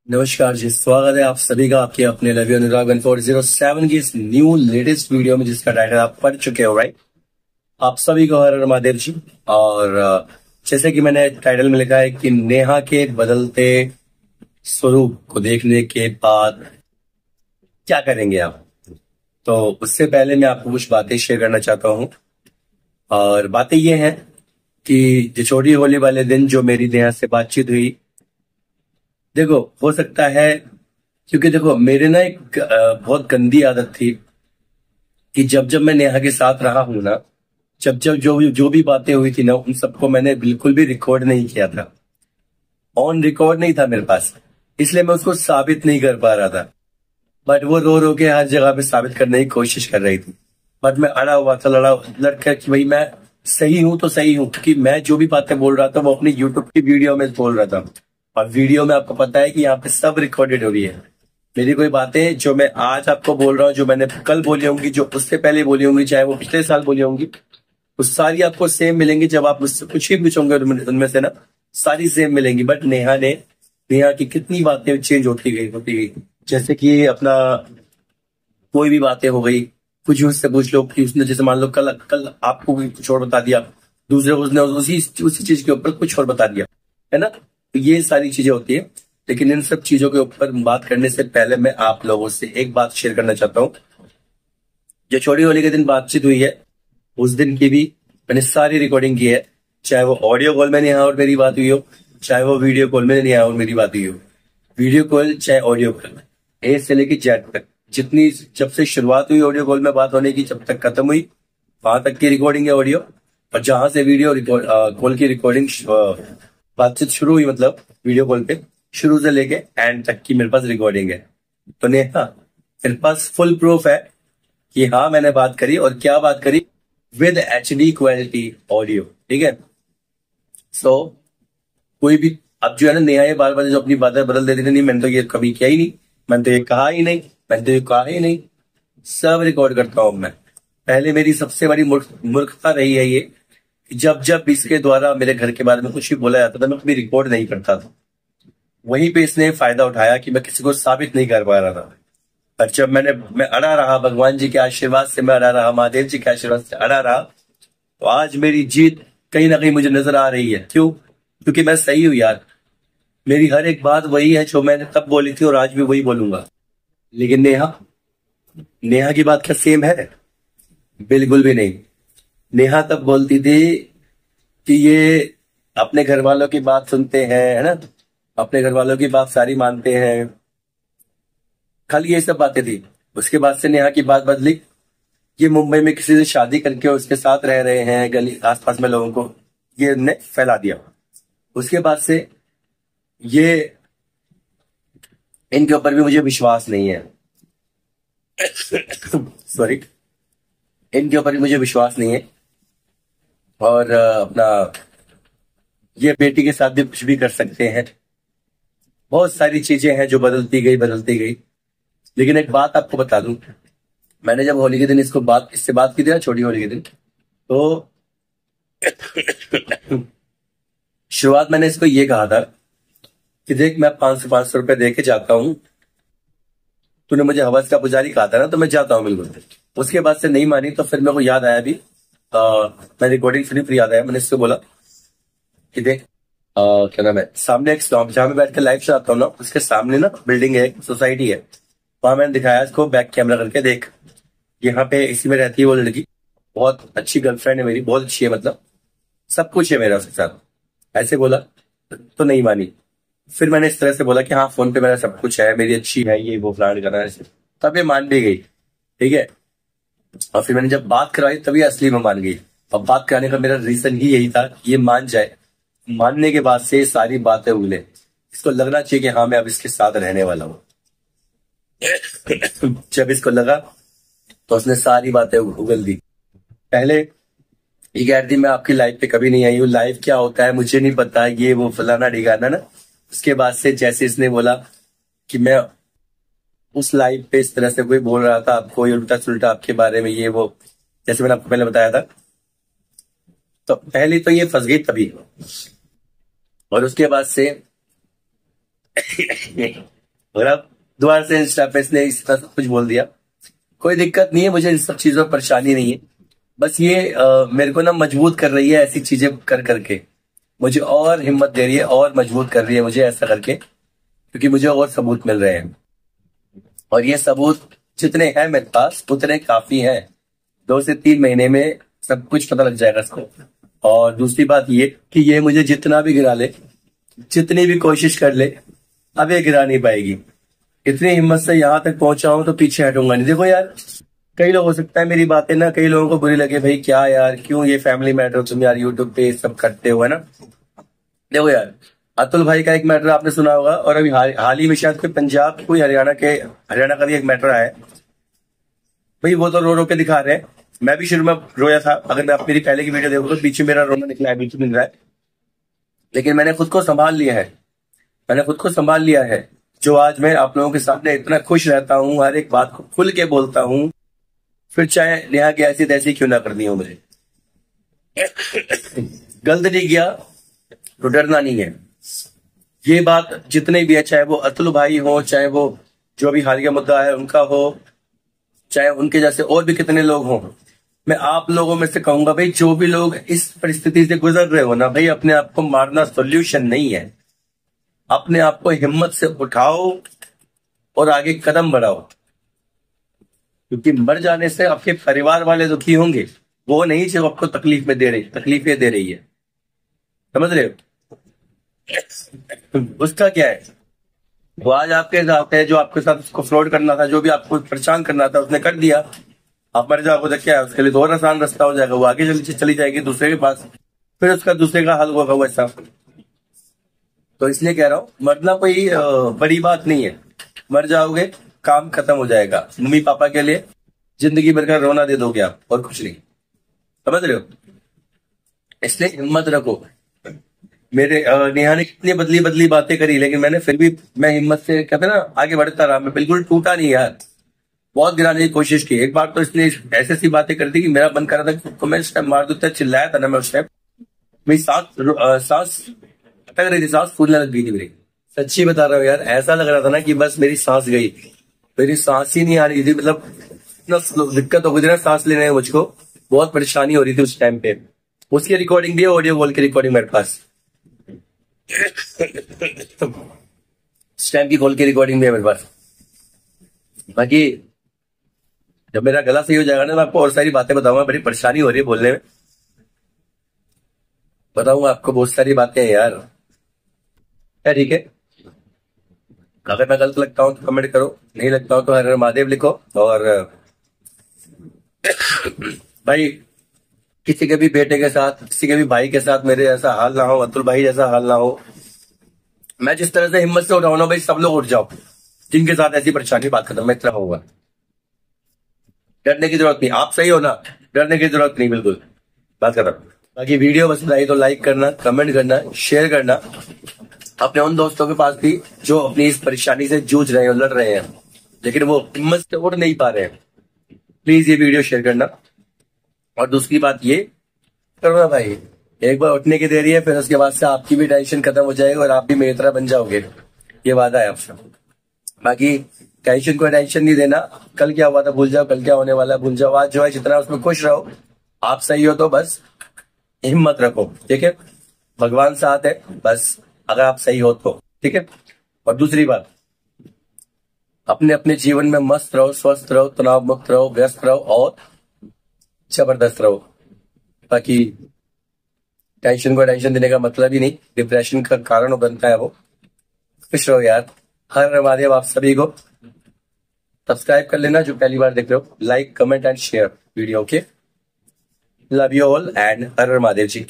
नमस्कार जी, स्वागत है आप सभी का आपके अपने लवी अनुराग 1407 की इस न्यू लेटेस्ट वीडियो में, जिसका टाइटल आप पढ़ चुके हो, राइट। आप सभी को हर हर महादेव जी। और जैसे कि मैंने टाइटल में लिखा है कि नेहा के बदलते स्वरूप को देखने के बाद क्या करेंगे आप। तो उससे पहले मैं आपको कुछ बातें शेयर करना चाहता हूँ। और बातें ये हैं कि जो छोटी होली वाले दिन जो मेरी नेहा से बातचीत हुई, देखो हो सकता है, क्योंकि देखो मेरे ना एक बहुत गंदी आदत थी कि जब जब मैं नेहा के साथ रहा हूं ना, जब जब जो भी बातें हुई थी ना, उन सबको मैंने बिल्कुल भी रिकॉर्ड नहीं किया था। ऑन रिकॉर्ड नहीं था मेरे पास, इसलिए मैं उसको साबित नहीं कर पा रहा था। बट वो रो रो के हर जगह पे साबित करने की कोशिश कर रही थी। बट मैं अड़ा हुआ था, लड़का कि भाई मैं सही हूं तो सही हूं, क्योंकि मैं जो भी बातें बोल रहा था वो अपनी यूट्यूब की वीडियो में बोल रहा था। और वीडियो में आपको पता है कि यहाँ पे सब रिकॉर्डेड हो रही है। मेरी कोई बातें जो मैं आज आपको बोल रहा हूँ, जो मैंने कल बोली होंगी, जो उससे पहले बोली होंगी, चाहे वो पिछले साल बोली होंगी, वो सारी आपको सेम मिलेंगी। जब आप मुझसे कुछ ही पूछोगे उनमें से ना, सारी सेम मिलेंगी। बट नेहा की कितनी बातें चेंज होती गई। जैसे कि अपना कोई भी बातें हो गई, कुछ भी उससे पूछ लो कि उसने, जैसे मान लो कल कल आपको कुछ और बता दिया, दूसरे को उसने उसी उसी चीज के ऊपर कुछ और बता दिया, है ना। तो ये सारी चीजें होती है। लेकिन इन सब चीजों के ऊपर बात करने से पहले मैं आप लोगों से एक बात शेयर करना चाहता हूँ। जो छोटी होली के दिन बातचीत हुई है, उस दिन की भी मैंने सारी रिकॉर्डिंग की है। चाहे वो ऑडियो कॉल में नेहा और मेरी बात हुई हो, चाहे वो वीडियो कॉल में नेहा और मेरी बात हुई हो। वीडियो कॉल चाहे ऑडियो कॉल, ए से लेके जेड तक, जितनी जब से शुरुआत हुई ऑडियो कॉल में बात होने की, जब तक खत्म हुई, वहां तक की रिकॉर्डिंग है ऑडियो। और जहां से वीडियो कॉल की रिकॉर्डिंग बातचीत शुरू हुई, मतलब वीडियो कॉल पे शुरू से लेके एंड तक की मेरे पास रिकॉर्डिंग है। तो नेहा, मेरे पास फुल प्रूफ है कि हाँ मैंने बात करी, और क्या बात करी, विद HD क्वालिटी ऑडियो, ठीक है। सो कोई भी, अब जो है ना, नेहा ये बार बार जो अपनी बातें बदल देती थी, नहीं मैंने तो ये कभी किया ही नहीं, मैंने तो ये कहा ही नहीं, मैंने तो ये कहा ही नहीं। सब रिकॉर्ड करता हूं मैं। पहले मेरी सबसे बड़ी मूर्खता रही है ये कि जब जब इसके द्वारा मेरे घर के बारे में कुछ भी बोला जाता था, मैं कभी रिकॉर्ड नहीं करता था। वहीं पे इसने फायदा उठाया कि मैं किसी को साबित नहीं कर पा रहा था। और जब मैं अड़ा रहा, भगवान जी के आशीर्वाद से मैं अड़ा रहा, महादेव जी के आशीर्वाद से अड़ा रहा, तो आज मेरी जीत कहीं ना कहीं मुझे नजर आ रही है। क्यों? क्योंकि मैं सही हूं यार। मेरी हर एक बात वही है जो मैंने तब बोली थी, और आज भी वही बोलूंगा। लेकिन नेहा, नेहा की बात क्या सेम है? बिल्कुल भी नहीं। नेहा तब बोलती थी कि ये अपने घर वालों की बात सुनते हैं, है ना, अपने घर वालों की बात सारी मानते हैं, खाली ये सब बातें थी। उसके बाद से नेहा की बात बदली। ये मुंबई में किसी से शादी करके उसके साथ रह रहे हैं, गली आसपास में लोगों को ये ने फैला दिया। उसके बाद से ये, इनके ऊपर भी मुझे विश्वास नहीं है। सॉरी, इनके ऊपर भी मुझे विश्वास नहीं है। और अपना, ये बेटी के साथ भी कुछ भी कर सकते हैं। बहुत सारी चीजें हैं जो बदलती गई। लेकिन एक बात आपको बता दूं, मैंने जब होली के दिन इससे बात की थी ना, छोटी होली के दिन, तो शुरुआत मैंने इसको ये कहा था कि देख, मैं 500 रुपए दे के जाता हूँ, तूने मुझे हवस का पुजारी कहा था ना, तो मैं जाता हूँ बिल्कुल। उसके बाद से नहीं मानी, तो फिर मेरे को याद आया भी, मैं रिकॉर्डिंग सुनी, फिर याद आया, मैंने इससे बोला कि देख, क्या नाम है, सामने एक स्टॉप जहां मैं बैठ के लाइव चलाता हूँ ना, उसके सामने ना बिल्डिंग है, सोसाइटी है। वहां मैंने दिखाया इसको, बैक कैमरा करके, देख यहाँ पे इसी में रहती है वो लड़की, बहुत अच्छी गर्लफ्रेंड है मेरी, बहुत अच्छी है, मतलब सब कुछ है मेरा उसके साथ। ऐसे बोला तो नहीं मानी। फिर मैंने इस तरह से बोला कि हाँ, फोन पे मेरा सब कुछ है, मेरी अच्छी है, ये वो प्लान करना है, ऐसे। तब ये मान भी गई, ठीक है। और फिर मैंने जब बात करवाई, तभी असली में मान गई। अब बात कराने का मेरा रीजन ही यही था कि ये मान जाए। मानने के बाद से ये सारी बातें उगले, इसको लगना चाहिए कि हाँ मैं अब इसके साथ रहने वाला हूँ। जब इसको लगा, तो उसने सारी बातें उगल दी। पहले ये कह रही थी मैं आपकी लाइफ पे कभी नहीं आई हूँ, लाइफ क्या होता है मुझे नहीं पता, ये वो फलाना ढिकाना ना। उसके बाद से जैसे इसने बोला कि मैं उस लाइफ पे इस तरह से कोई बोल रहा था आपको, ये उल्टा सुल्टा आपके बारे में, ये वो, जैसे मैंने आपको पहले बताया था, तो पहले तो ये फंस गई तभी। और उसके बाद से और अब दोबारा से इंस्टा पे इसने इस तरह सब कुछ बोल दिया। कोई दिक्कत नहीं है, मुझे इन सब चीजों में परेशानी नहीं है। बस ये मेरे को ना मजबूत कर रही है ऐसी चीजें कर करके, मुझे और हिम्मत दे रही है और मजबूत कर रही है मुझे ऐसा करके, क्योंकि मुझे और सबूत मिल रहे हैं। और ये सबूत जितने हैं मेरे पास उतने काफी हैं। 2 से 3 महीने में सब कुछ पता लग जाएगा इसको। और दूसरी बात ये कि ये मुझे जितना भी गिरा ले, जितनी भी कोशिश कर ले, अब ये गिरा नहीं पाएगी। इतनी हिम्मत से यहाँ तक पहुंचा हूं तो पीछे हटूंगा नहीं। देखो यार, कई लोग हो सकता है मेरी बातें ना कई लोगों को बुरी लगे, भाई क्या यार क्यों ये फैमिली मैटर तुम यार यूट्यूब पे सब करते हो, है ना। देखो यार, अतुल भाई का एक मैटर आपने सुना होगा, और अभी हाल ही में शायद कोई पंजाब कोई हरियाणा का भी एक मैटर आया है। भाई वो तो रो रो के दिखा रहे हैं, मैं भी शुरू में रोया था। अगर मैं आप मेरी पहले की वीडियो देखो तो बीच में मेरा रोना निकला है, बीच में निकला है। लेकिन मैंने खुद को संभाल लिया है, मैंने खुद को संभाल लिया है, जो आज मैं आप लोगों के सामने इतना खुश रहता हूँ, हर एक बात को खुल के बोलता हूँ, फिर चाहे नेहा की ऐसी तैसी क्यों ना करनी हो मुझे। गलत नहीं किया तो डरना नहीं है। ये बात जितने भी है, चाहे वो अतुल भाई हो, चाहे वो जो भी हालिया मुद्दा है उनका हो, चाहे उनके जैसे और भी कितने लोग हों, मैं आप लोगों में से कहूंगा भाई, जो भी लोग इस परिस्थिति से गुजर रहे हो ना भाई, अपने आप को मारना सोल्यूशन नहीं है। अपने आप को हिम्मत से उठाओ और आगे कदम बढ़ाओ, क्योंकि मर जाने से आपके परिवार वाले दुखी होंगे, वो नहीं जो आपको तकलीफें दे रही है। समझ रहे हो? उसका क्या है, वो आज आपके साथ है, जो आपके साथ उसको फ्रॉड करना था, जो भी आपको परेशान करना था उसने कर दिया। आप मर जाओ तो क्या है, उसके लिए तो और आसान रास्ता हो जाएगा, वो आगे चली जाएगी दूसरे के पास, फिर उसका दूसरे का हल होगा वैसा। तो इसलिए कह रहा हूं, मरना कोई बड़ी बात नहीं है। मर जाओगे काम खत्म हो जाएगा, मम्मी पापा के लिए जिंदगी भर का रोना दे दोगे आप, और कुछ नहीं। समझ रहे हो? इसलिए हिम्मत रखो। मेरे नेहा ने कितनी बदली बदली बातें करी, लेकिन मैंने फिर भी मैं हिम्मत से कहते ना आगे बढ़ता रहा, मैं बिल्कुल टूटा नहीं यार। बहुत गिराने की कोशिश की, एक बार तो इसने ऐसी ऐसी बातें कर दी कि मेरा मन कर रहा था तो मैं इस टाइम मार दूं। चिल्लाया था ना मैं उस टाइम, मेरी सांस अटक रही थी, सांस फूलने लग गई थी मेरी। सच्ची बता रहा हूँ यार, ऐसा लग रहा था ना कि बस मेरी सांस गई, मेरी सांस ही नहीं आ रही थी। मतलब इतना दिक्कत हो गई थी ना सांस लेने में, मुझको बहुत परेशानी हो रही थी उस टाइम पे। उसकी रिकॉर्डिंग भी है, ऑडियो कॉल की रिकॉर्डिंग मेरे पास, उस टाइम की कॉल की रिकॉर्डिंग भी है मेरे पास। बाकी जब मेरा गला सही हो जाएगा ना, मैं आपको और सारी बातें बताऊंगा। बड़ी परेशानी हो रही है बोलने में, बताऊंगा आपको बहुत सारी बातें हैं यार। ठीक है, अगर मैं गलत लगता हूं तो कमेंट करो, नहीं लगता हूं तो हर हर महादेव लिखो। और भाई, किसी के भी बेटे के साथ, किसी के भी भाई के साथ मेरे ऐसा हाल ना हो, अतुल भाई जैसा हाल ना हो। मैं जिस तरह से हिम्मत से उठाऊ ना भाई, सब लोग उठ जाओ जिनके साथ ऐसी परेशानी। बात खत्म, मैं इतना होगा, डरने की जरूरत नहीं। आप सही हो ना, डरने की जरूरत नहीं, बिल्कुल बात खत्म। बाकी वीडियो पसंद आई तो लाइक करना, कमेंट करना, शेयर करना अपने उन दोस्तों के पास भी जो अपनी इस परेशानी से जूझ रहे हैं, लड़ रहे हैं, लेकिन वो हिम्मत से उठ नहीं पा रहे हैं। प्लीज ये वीडियो शेयर करना। और दूसरी बात ये करो ना भाई, एक बार उठने की देरी है, फिर उसके बाद से आपकी भी टेंशन खत्म हो जाएगी और आप भी मेरी तरह बन जाओगे, ये वादा है आपसे। बाकी टेंशन को टेंशन नहीं देना, कल क्या हुआ था भूल जाओ, कल क्या होने वाला भूल जाओ। आज जो है जितना उसमें खुश रहो। आप सही हो तो बस हिम्मत रखो, ठीक है, भगवान साथ है बस, अगर आप सही हो तो, ठीक है। और दूसरी बात, अपने अपने जीवन में मस्त रहो, स्वस्थ रहो, तनाव मुक्त रहो, व्यस्त रहो और जबरदस्त रहो। ताकि टेंशन को टेंशन देने का मतलब ही नहीं, डिप्रेशन का कारण बनता है वो। खुश रहो यार। हर महादेव आप सभी को। सब्सक्राइब कर लेना जो पहली बार देख रहे हो, like comment and share video. Okay, love you all and हर हर महादेव जी।